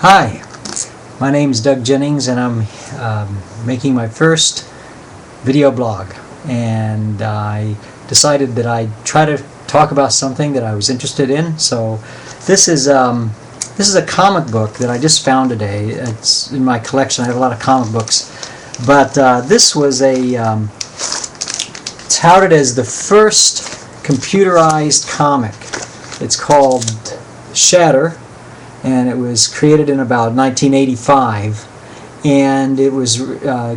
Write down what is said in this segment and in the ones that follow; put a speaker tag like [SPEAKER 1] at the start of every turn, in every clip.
[SPEAKER 1] Hi, my name is Doug Jennings and I'm making my first video blog, and I decided that I'd try to talk about something that I was interested in. So this is a comic book that I just found today. It's in my collection. I have a lot of comic books, but this was touted as the first computerized comic. It's called Shatter, and it was created in about 1985, and it was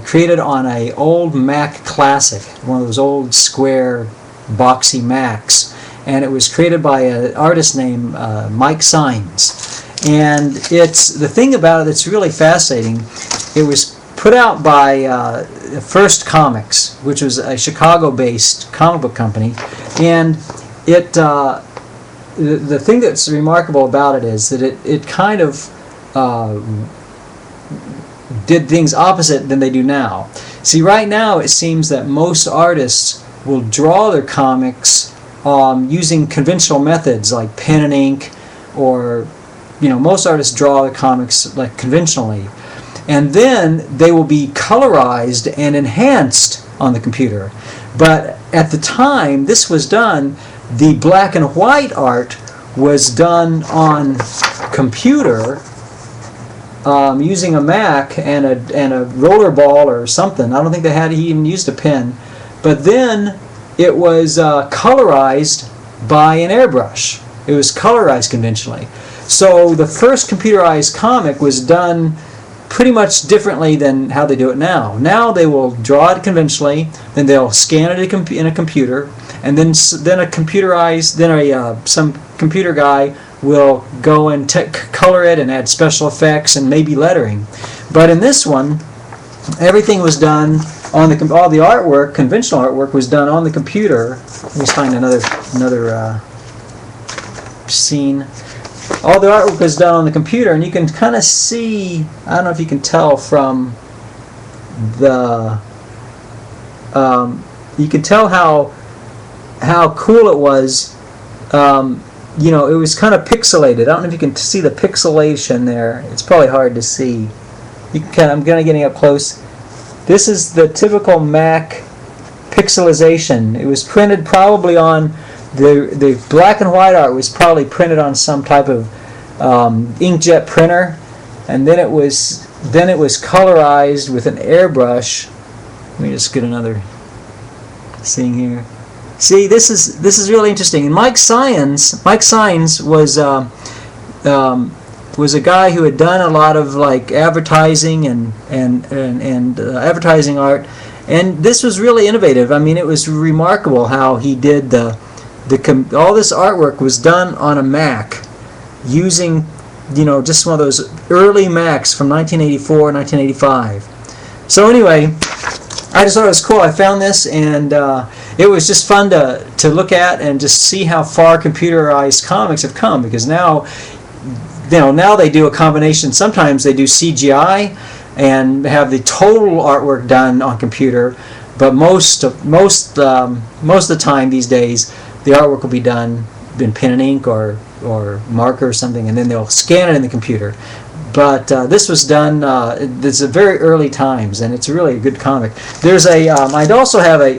[SPEAKER 1] created on an old Mac Classic, one of those old square boxy Macs, and it was created by an artist named Mike Saenz. And the thing about it that's really fascinating, it was put out by First Comics, which was a Chicago-based comic book company, and the thing that's remarkable about it is that it kind of did things opposite than they do now. See, right now it seems that most artists will draw their comics using conventional methods like pen and ink, or most artists draw their comics like conventionally, and then they will be colorized and enhanced on the computer. But at the time this was done, the black and white art was done on computer using a Mac and a roller ball or something. I don't think he even used a pen. But then it was colorized by an airbrush. It was colorized conventionally. So the first computerized comic was done pretty much differently than how they do it now. Now they will draw it conventionally, then they'll scan it in a computer, and then some computer guy will go and color it and add special effects and maybe lettering. But in this one, everything was done on all the artwork, conventional artwork, was done on the computer. Let me find another scene. All the artwork was done on the computer, and you can kind of see, I don't know if you can tell from the, you can tell how cool it was. It was kind of pixelated. I don't know if you can see the pixelation there. It's probably hard to see. I'm getting up close. This is the typical Mac pixelization. It was printed probably on the black and white art was probably printed on some type of inkjet printer, and then it was colorized with an airbrush. Let me just get another scene here. See, this is really interesting. And Mike Saenz was a guy who had done a lot of like advertising and advertising art, and this was really innovative. I mean, it was remarkable how he did all this artwork was done on a Mac using just one of those early Macs from 1984, 1985. So anyway, I just thought it was cool. I found this, and it was just fun to look at and just see how far computerized comics have come, because now they do a combination. Sometimes they do CGI and have the total artwork done on computer, but most of the time these days the artwork will be done in pen and ink or marker or something, and then they'll scan it in the computer. But this was done. This is very early times, and it's really a good comic. There's I'd also have a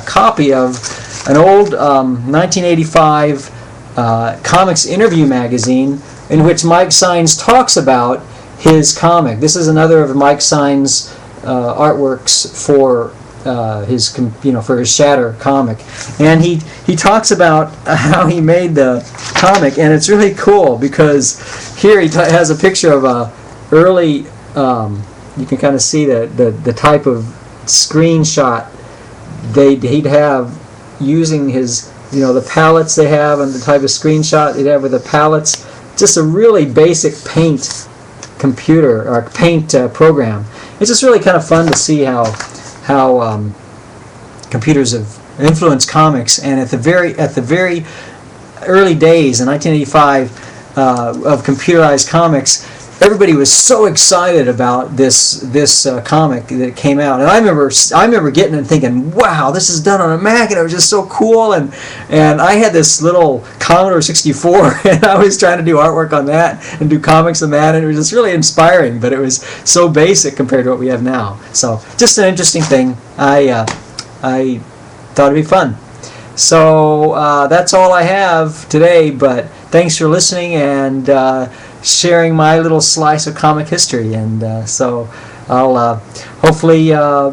[SPEAKER 1] copy of an old 1985 comics interview magazine in which Mike Saenz talks about his comic. This is another of Mike Saenz artworks for his Shatter comic, and he talks about how he made the comic, and it's really cool because here he has a picture of a early. You can kind of see the type of screenshot he'd have using his the palettes they have, and the type of screenshot he'd have with the palettes. Just a really basic paint computer or paint program. It's just really kind of fun to see how computers have influenced comics. And at the very early days in 1985 of computerized comics, everybody was so excited about this comic that came out, and I remember getting it and thinking, wow, this is done on a Mac, and it was just so cool. And I had this little Commodore 64, and I was trying to do artwork on that and do comics on that, and it was just really inspiring. But it was so basic compared to what we have now. So just an interesting thing. I thought it'd be fun. So that's all I have today. But thanks for listening and sharing my little slice of comic history, and so I'll hopefully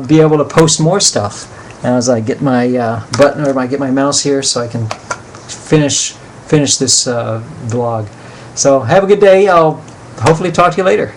[SPEAKER 1] be able to post more stuff as I get my button, or I get my mouse here so I can finish this vlog. So have a good day. I'll hopefully talk to you later.